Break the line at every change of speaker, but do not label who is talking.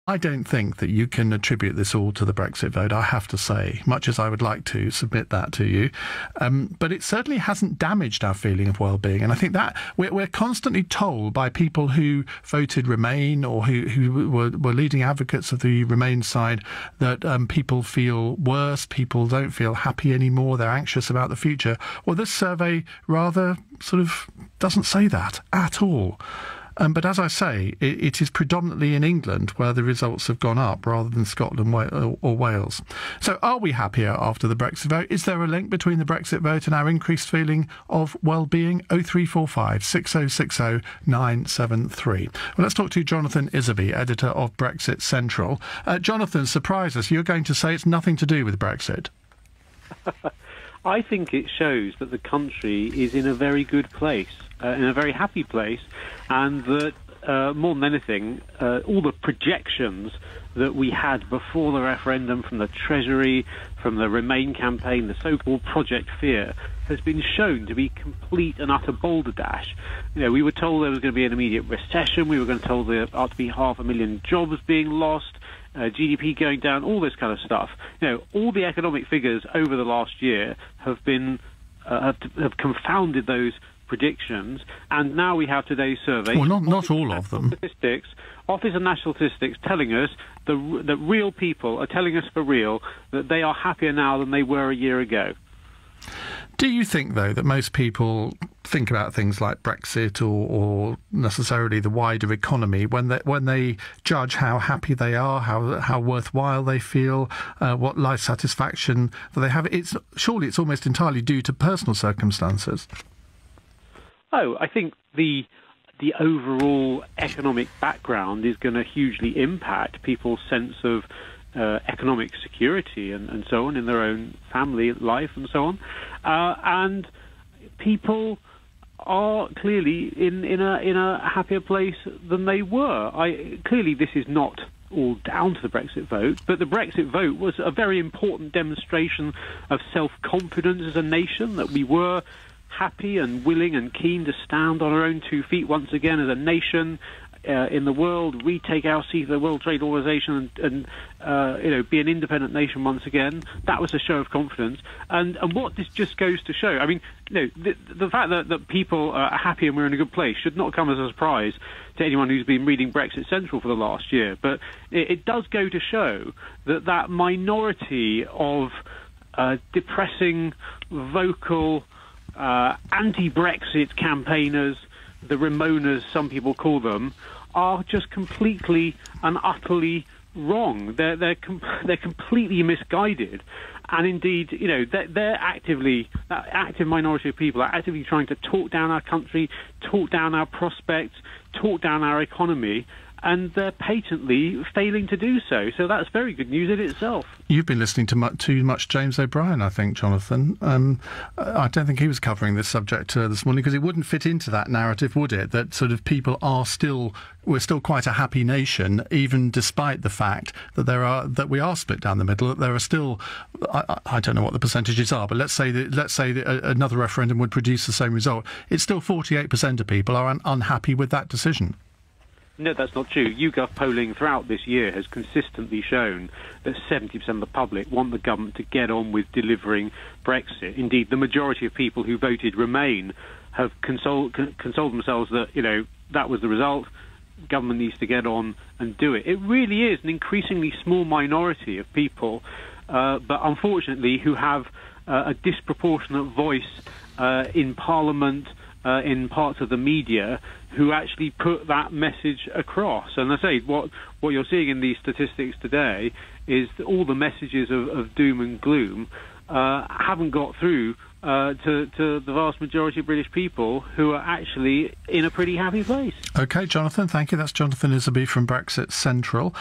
I don't think that you can attribute this all to the Brexit vote, I have to say, much as I would like to submit that to you. But it certainly hasn't damaged our feeling of well-being. And I think that we're constantly told by people who voted Remain or who were leading advocates of the Remain side that people feel worse, people don't feel happy anymore, they're anxious about the future. Well, this survey rather sort of doesn't say that at all. But as I say, it is predominantly in England where the results have gone up rather than Scotland or Wales. So are we happier after the Brexit vote? Is there a link between the Brexit vote and our increased feeling of well-being? 0345 6060 973. Well, let's talk to Jonathan Isaby, editor of BrexitCentral. Jonathan, surprise us. You're going to say it's nothing to do with Brexit.
I think it shows that the country is in a very good place, in a very happy place, and that more than anything, all the projections that we had before the referendum from the Treasury, from the Remain campaign, the so-called Project Fear, has been shown to be complete and utter balderdash. You know, we were told there was going to be an immediate recession. We were going to told there ought to be 500,000 jobs being lost. GDP going down, all this kind of stuff. You know, all the economic figures over the last year have been have confounded those predictions, and now we have today's survey.
Well, not all of them.
Office of National Statistics telling us that real people are telling us for real that they are happier now than they were a year ago.
Do you think, though, that most people think about things like Brexit or necessarily the wider economy when they judge how happy they are, how worthwhile they feel, what life satisfaction that they have? Surely it's almost entirely due to personal circumstances.
Oh, I think the overall economic background is going to hugely impact people's sense of economic security and so on in their own family life and so on, and people are clearly in a happier place than they were. Clearly this is not all down to the Brexit vote, but the Brexit vote was a very important demonstration of self-confidence as a nation, that we were happy and willing and keen to stand on our own 2 feet once again as a nation in the world, retake our seat at the World Trade Organization and be an independent nation once again. That was a show of confidence. And what this just goes to show, I mean, the fact that people are happy and we're in a good place should not come as a surprise to anyone who's been reading BrexitCentral for the last year. But it does go to show that minority of depressing, vocal, anti-Brexit campaigners, the Remoaners, some people call them, are just completely and utterly wrong. They're completely misguided, and indeed, they're actively, that active minority of people are actively trying to talk down our country, talk down our prospects, talk down our economy, and they're patently failing to do so. So that's very good news in itself. You've been listening to too much James O'Brien, I think, Jonathan. I don't think he was covering this subject this morning, because it wouldn't fit into that narrative, would it? That sort of we're still quite a happy nation, even despite the fact that we are split down the middle. That there are still, I don't know what the percentages are, but let's say that another referendum would produce the same result. It's still 48% of people are unhappy with that decision. No, that's not true. YouGov polling throughout this year has consistently shown that 70% of the public want the government to get on with delivering Brexit. Indeed, the majority of people who voted Remain have consoled themselves that, that was the result. Government needs to get on and do it. It really is an increasingly small minority of people, but unfortunately who have a disproportionate voice in Parliament, in parts of the media, who actually put that message across. And I say, what you're seeing in these statistics today is that all the messages of doom and gloom haven't got through to the vast majority of British people, who are actually in a pretty happy place. OK, Jonathan, thank you. That's Jonathan Isaby from BrexitCentral.